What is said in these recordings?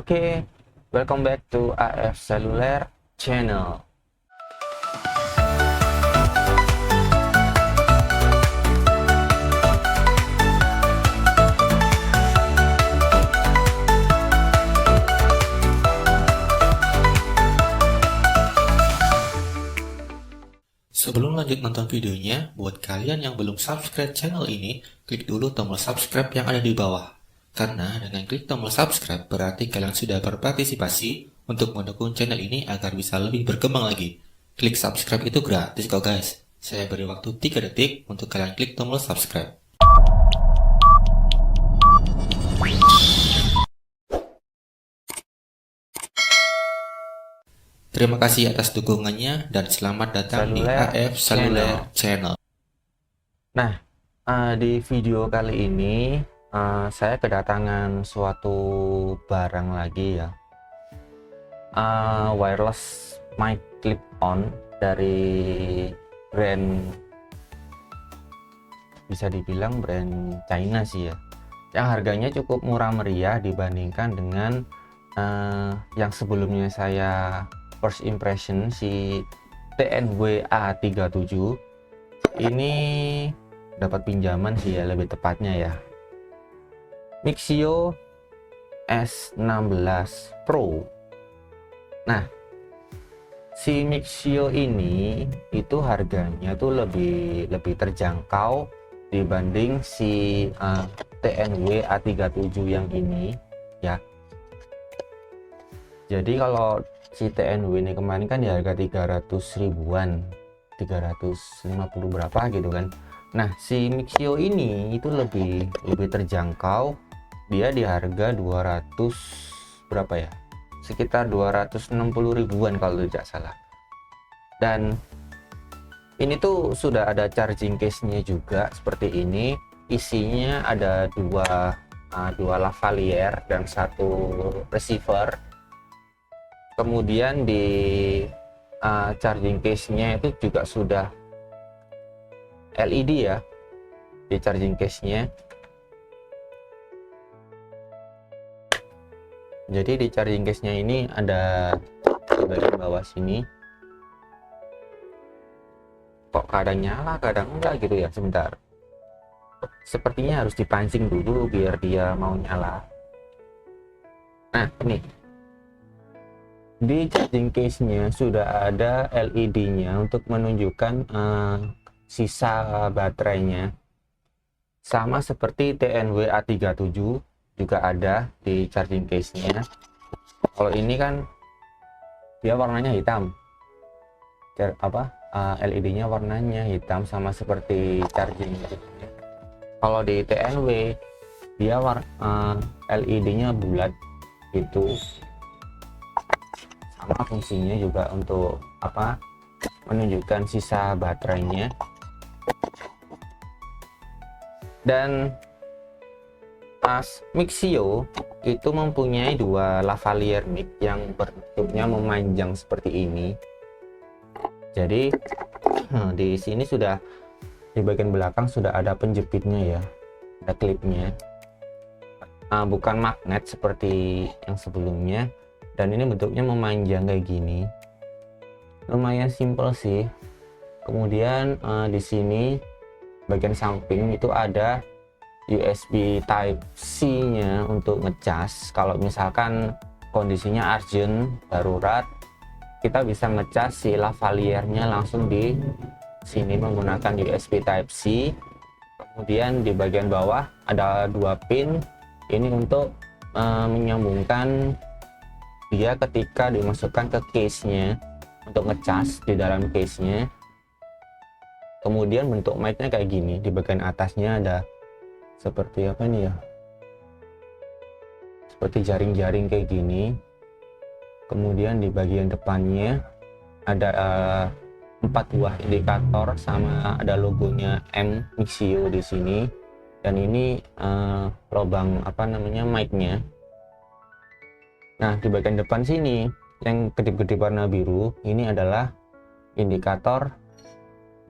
Oke, welcome back to AF Cellular Channel. Sebelum lanjut nonton videonya, buat kalian yang belum subscribe channel ini, klik dulu tombol subscribe yang ada di bawah. Karena dengan klik tombol subscribe berarti kalian sudah berpartisipasi untuk mendukung channel ini agar bisa lebih berkembang lagi. Klik subscribe itu gratis kok guys. Saya beri waktu 3 detik untuk kalian klik tombol subscribe. Terima kasih atas dukungannya dan selamat datang di Cellular AF Cellular Channel. Nah, di video kali ini saya kedatangan suatu barang lagi ya. Wireless mic clip-on dari brand, bisa dibilang brand China sih ya, yang harganya cukup murah meriah dibandingkan dengan yang sebelumnya saya first impression, si TNW A37. Ini dapat pinjaman sih ya, lebih tepatnya ya, Mixio S16 Pro. Nah, si Mixio ini itu harganya tuh lebih terjangkau dibanding si TNW A37 yang ini ya. Jadi kalau si TNW ini kemarin kan di harga 300 ribuan, 350 berapa gitu kan. Nah, si Mixio ini itu lebih terjangkau. Dia di harga 200 berapa ya? Sekitar 260 ribuan kalau tidak salah. Dan ini tuh sudah ada charging case-nya juga seperti ini. Isinya ada dua lavalier dan satu receiver. Kemudian di charging case-nya itu juga sudah LED ya, di charging case-nya. Jadi di charging case-nya ini ada di bagian bawah sini. Kok kadang nyala, kadang enggak gitu ya, sebentar. Sepertinya harus dipancing dulu biar dia mau nyala. Nah, ini di charging case-nya sudah ada LED-nya untuk menunjukkan sisa baterainya. Sama seperti TNW A37 juga ada di charging case-nya. Kalau ini kan dia warnanya hitam. LED-nya warnanya hitam sama seperti charging. Kalau di TNW dia LED-nya bulat itu. Sama fungsinya juga untuk menunjukkan sisa baterainya. Dan Mixio itu mempunyai dua lavalier mic yang bentuknya memanjang seperti ini. Jadi di sini sudah, di bagian belakang sudah ada penjepitnya ya, ada klipnya, bukan magnet seperti yang sebelumnya. Dan ini bentuknya memanjang kayak gini, lumayan simple sih. Kemudian di sini bagian samping itu ada USB Type-C nya untuk ngecas. Kalau misalkan kondisinya urgent, darurat, kita bisa ngecas si lavaliernya langsung di sini menggunakan USB Type-C. Kemudian di bagian bawah ada dua pin ini untuk menyambungkan dia ketika dimasukkan ke case-nya untuk ngecas di dalam case-nya. Kemudian bentuk mic-nya kayak gini, di bagian atasnya ada seperti apa nih ya, seperti jaring-jaring kayak gini. Kemudian di bagian depannya ada 4 buah indikator sama ada logonya M Mixio di sini. Dan ini lubang mic-nya. Nah, di bagian depan sini yang kedip-kedip warna biru ini adalah indikator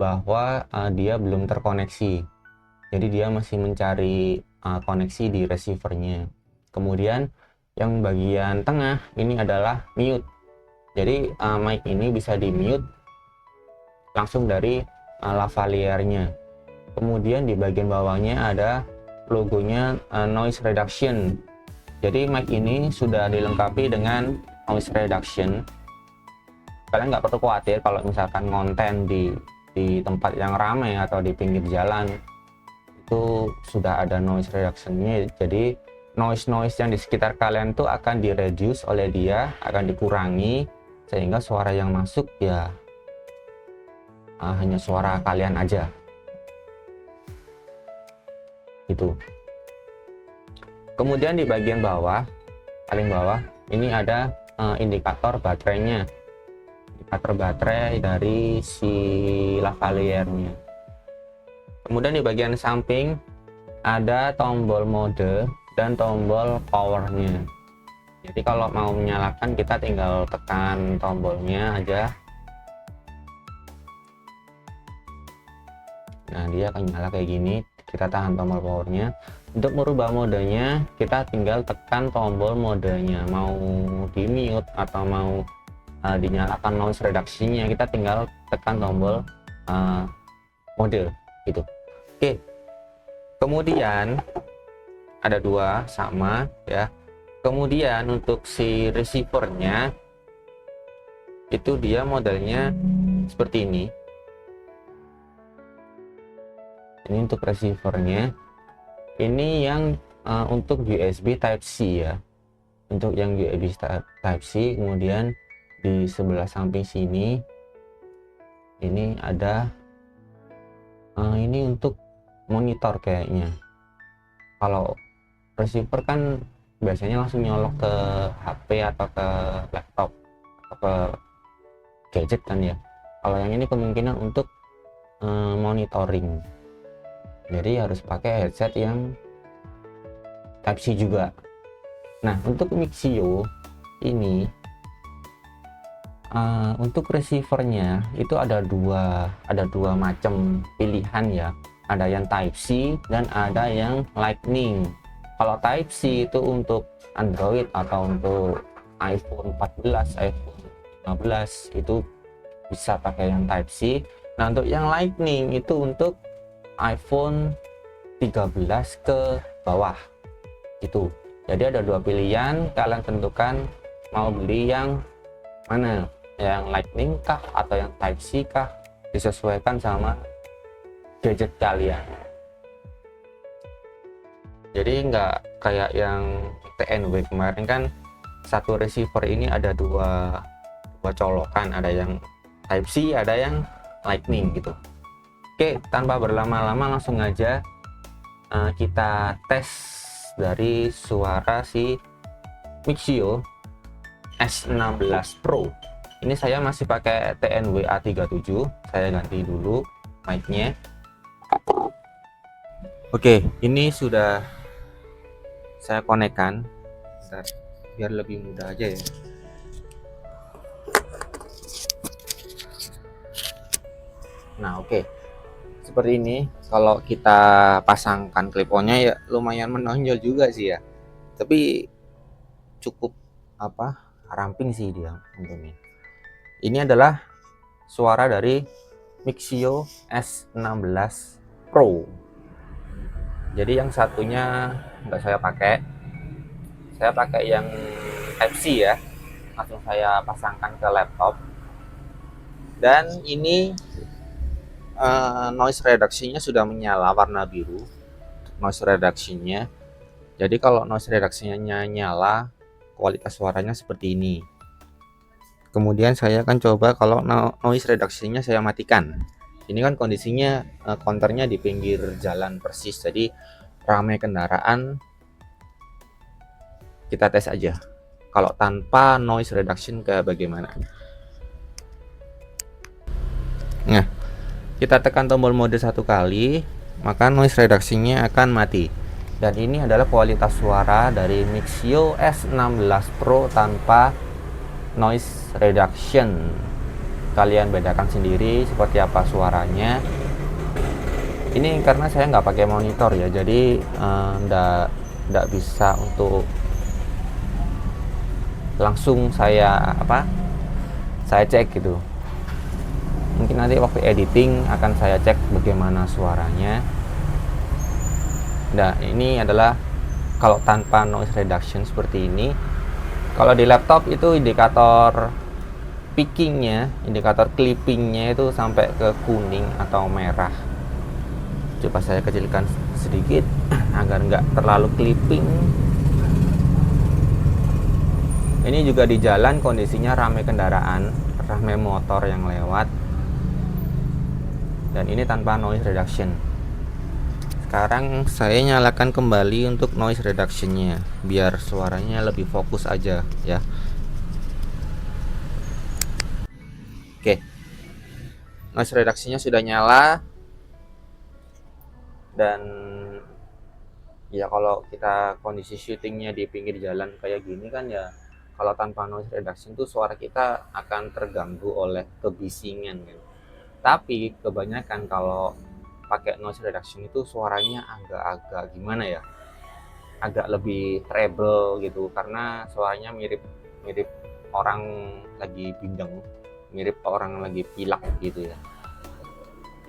bahwa dia belum terkoneksi. Jadi dia masih mencari koneksi di receivernya. Kemudian Yang bagian tengah ini adalah mute. Jadi mic ini bisa di mute langsung dari lavalier-nya. Kemudian di bagian bawahnya ada logonya noise reduction. Jadi mic ini sudah dilengkapi dengan noise reduction. Kalian nggak perlu khawatir kalau misalkan konten di tempat yang ramai atau di pinggir jalan itu sudah ada noise reduction-nya. Jadi noise yang di sekitar kalian tuh akan di-reduce oleh dia, akan dikurangi, sehingga suara yang masuk ya hanya suara kalian aja gitu. Kemudian di bagian bawah, paling bawah ini ada indikator baterainya, indikator baterai dari si lavalier-nya. Kemudian di bagian samping ada tombol mode dan tombol powernya. Jadi kalau mau menyalakan kita tinggal tekan tombolnya aja. Nah, dia akan nyala kayak gini. Kita tahan tombol powernya. Untuk merubah modenya kita tinggal tekan tombol modenya, mau di mute atau mau dinyalakan noise reduction-nya, kita tinggal tekan tombol mode gitu. Oke, kemudian ada dua sama ya. Kemudian untuk si receivernya itu dia modelnya seperti ini. Ini untuk receivernya. Ini yang untuk USB Type C ya. Untuk yang USB Type C. Kemudian di sebelah samping sini ini ada ini untuk monitor kayaknya. Kalau receiver kan biasanya langsung nyolok ke HP atau ke laptop atau ke gadget kan ya. Kalau yang ini kemungkinan untuk monitoring. Jadi harus pakai headset yang Type C juga. Nah, untuk Mixio ini untuk receivernya itu ada dua macam pilihan ya. Ada yang Type C dan ada yang Lightning. Kalau Type C itu untuk Android atau untuk iPhone 14, iPhone 15 itu bisa pakai yang Type C. Nah, untuk yang Lightning itu untuk iPhone 13 ke bawah gitu. Jadi ada dua pilihan, kalian tentukan mau beli yang mana, yang Lightning kah atau yang Type C kah, disesuaikan sama gadget kalian. Jadi nggak kayak yang TNW kemarin kan, satu receiver ini ada dua colokan, ada yang Type C, ada yang Lightning gitu. Oke, tanpa berlama-lama langsung aja kita tes dari suara si Mixio S16 Pro. Ini saya masih pakai TNW A37, saya ganti dulu mic-nya. Oke, ini sudah saya konekkan. Bentar, biar lebih mudah aja ya. Nah, oke. Seperti ini, kalau kita pasangkan clip-on-nya ya lumayan menonjol juga sih ya. Tapi cukup ramping sih dia untungnya. Ini adalah suara dari Mixio S16 Pro. Jadi yang satunya nggak saya pakai. Saya pakai yang Type C ya. Langsung saya pasangkan ke laptop. Dan ini noise reduction-nya sudah menyala warna biru. Noise reduction-nya. Jadi kalau noise reduction-nya nyala, kualitas suaranya seperti ini. Kemudian saya akan coba kalau noise reduction-nya saya matikan. Ini kan kondisinya counternya di pinggir jalan persis, jadi ramai kendaraan. Kita tes aja. Kalau tanpa noise reduction kayak bagaimana. Nah, kita tekan tombol mode satu kali, maka noise reduction-nya akan mati. Dan ini adalah kualitas suara dari Mixio S16 Pro tanpa noise reduction. Kalian bedakan sendiri seperti apa suaranya. Ini karena saya nggak pakai monitor ya, jadi nggak bisa untuk langsung saya cek gitu. Mungkin nanti waktu editing akan saya cek bagaimana suaranya. Nah, ini adalah kalau tanpa noise reduction seperti ini. Kalau di laptop itu indikator pickingnya, indikator clippingnya itu sampai ke kuning atau merah. Coba saya kecilkan sedikit agar nggak terlalu clipping. Ini juga di jalan kondisinya ramai kendaraan, ramai motor yang lewat, dan ini tanpa noise reduction. Sekarang saya nyalakan kembali untuk noise reductionnya biar suaranya lebih fokus aja ya. Oke, noise reductionnya sudah nyala. Dan ya kalau kita kondisi syutingnya di pinggir jalan kayak gini kan ya, kalau tanpa noise reduction tuh suara kita akan terganggu oleh kebisingan kan. Tapi kebanyakan kalau pakai noise reduction itu suaranya agak-agak gimana ya, agak lebih treble gitu, karena suaranya mirip orang lagi bindeng, mirip orang lagi pilek gitu ya.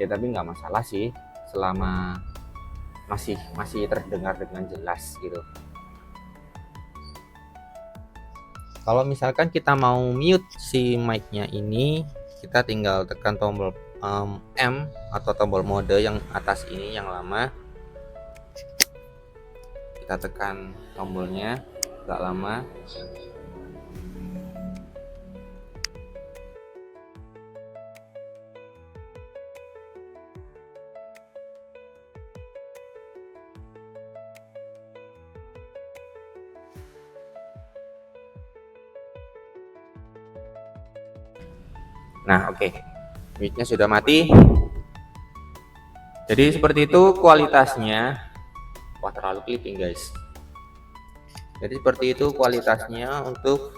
Ya tapi nggak masalah sih selama masih terdengar dengan jelas gitu. Kalau misalkan kita mau mute si mic-nya ini, kita tinggal tekan tombol M atau tombol mode yang atas ini yang lama. Kita tekan tombolnya agak lama. Nah, oke. Mic-nya sudah mati. Jadi seperti itu kualitasnya. Wah, terlalu clipping, guys. Jadi seperti itu kualitasnya untuk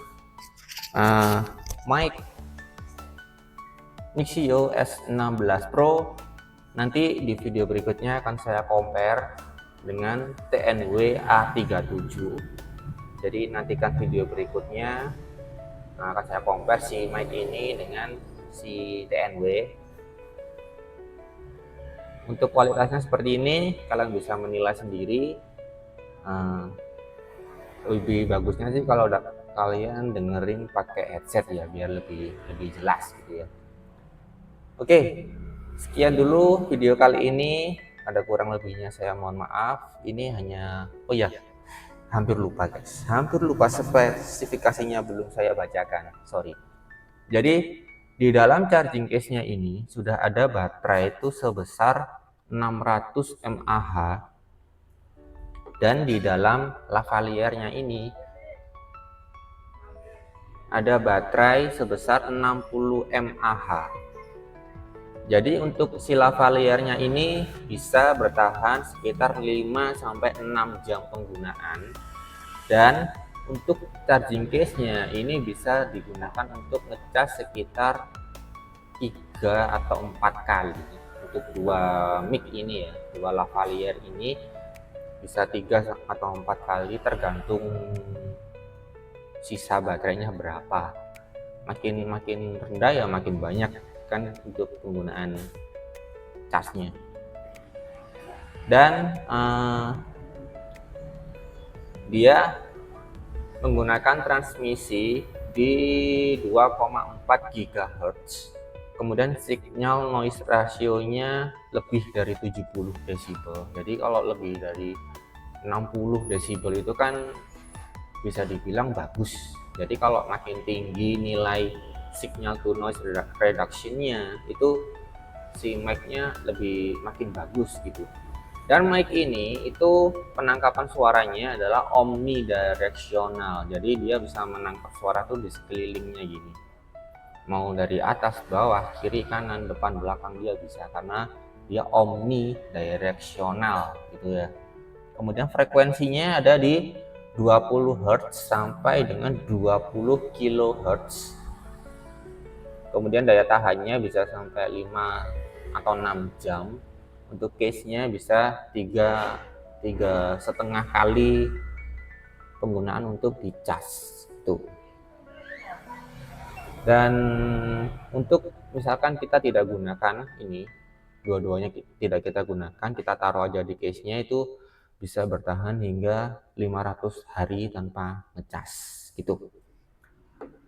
mic Mixio S16 Pro. Nanti di video berikutnya akan saya compare dengan TNW A37. Jadi nantikan video berikutnya, akan saya compare si mic ini dengan si TNW. Untuk kualitasnya seperti ini, kalian bisa menilai sendiri. Lebih bagusnya sih kalau kalian dengerin pakai headset ya, biar lebih jelas gitu ya. Oke, sekian dulu video kali ini. Ada kurang lebihnya saya mohon maaf. Ini hanya, oh ya, hampir lupa guys, hampir lupa spesifikasinya belum saya bacakan, sorry. Jadi di dalam charging case-nya ini sudah ada baterai itu sebesar 600 mAh, dan di dalam lavalier-nya ini ada baterai sebesar 60 mAh. Jadi untuk si lavalier-nya ini bisa bertahan sekitar 5-6 jam penggunaan, dan untuk charging case-nya ini bisa digunakan untuk ngecas sekitar 3 atau 4 kali. Untuk dua mic ini ya, dua lavalier ini bisa 3 atau 4 kali tergantung sisa baterainya berapa. Makin rendah ya makin banyak kan untuk penggunaan casnya. Dan dia menggunakan transmisi di 2,4 GHz. Kemudian signal noise ratio-nya lebih dari 70 desibel. Jadi kalau lebih dari 60 desibel itu kan bisa dibilang bagus. Jadi kalau makin tinggi nilai signal to noise reduction-nya, itu si mic-nya makin bagus gitu. Dan mic ini itu penangkapan suaranya adalah omnidirectional. Jadi dia bisa menangkap suara tuh di sekelilingnya gini. Mau dari atas, bawah, kiri, kanan, depan, belakang dia bisa, karena dia omnidirectional gitu ya. Kemudian frekuensinya ada di 20 Hz sampai dengan 20 kHz. Kemudian daya tahannya bisa sampai 5 atau 6 jam. Untuk case-nya bisa 3,5 kali penggunaan untuk dicas tuh. Dan untuk misalkan kita tidak gunakan ini, dua-duanya tidak kita gunakan, kita taruh aja di case-nya, itu bisa bertahan hingga 500 hari tanpa ngecas gitu.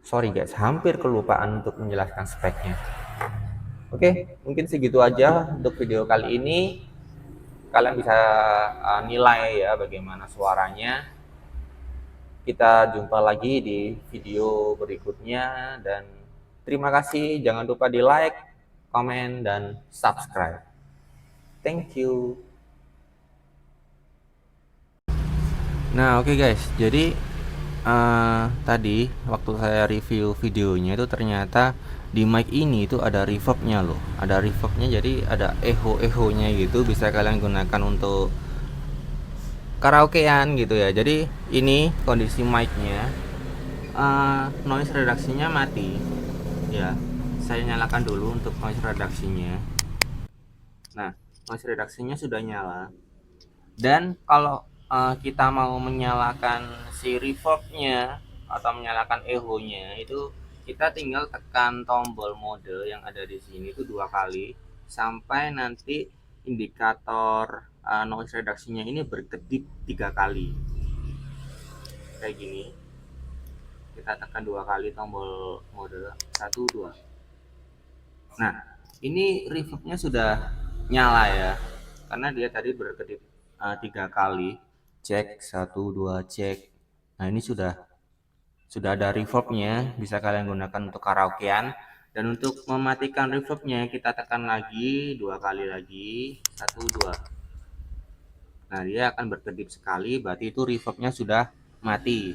Sorry guys, hampir kelupaan untuk menjelaskan speknya. Oke, mungkin segitu aja untuk video kali ini. Kalian bisa nilai ya bagaimana suaranya. Kita jumpa lagi di video berikutnya, dan terima kasih. Jangan lupa di like, komen, dan subscribe. Thank you. Nah, oke guys, jadi tadi waktu saya review videonya itu ternyata di mic ini itu ada reverbnya loh, ada reverbnya, jadi ada echo-echonya gitu, bisa kalian gunakan untuk karaokean gitu ya. Jadi ini kondisi mic-nya, noise reduksinya mati ya. Saya nyalakan dulu untuk noise reduksinya. Nah, noise reduksinya sudah nyala. Dan kalau kita mau menyalakan si reverbnya atau menyalakan echo-nya, itu kita tinggal tekan tombol mode yang ada di sini itu 2 kali sampai nanti indikator noise reduksinya ini berkedip 3 kali kayak gini. Kita tekan 2 kali tombol mode, 1 2. Nah, ini reverbnya sudah nyala ya, karena dia tadi berkedip 3 kali. Cek 1 2 cek. Nah, ini sudah ada reverbnya, bisa kalian gunakan untuk karaokean. Dan untuk mematikan reverbnya kita tekan lagi 2 kali lagi, 1 2. Nah, dia akan berkedip sekali, berarti itu reverbnya sudah mati.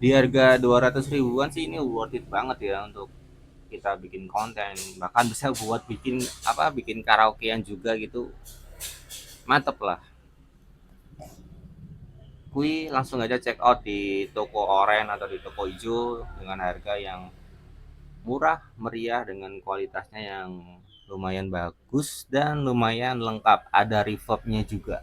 Di harga 200 ribuan sih ini worth it banget ya untuk kita bikin konten, bahkan bisa buat bikin karaokean juga gitu, mantep lah. Kui langsung aja check out di toko oren atau di toko hijau dengan harga yang murah meriah dengan kualitasnya yang lumayan bagus dan lumayan lengkap, ada reverbnya juga.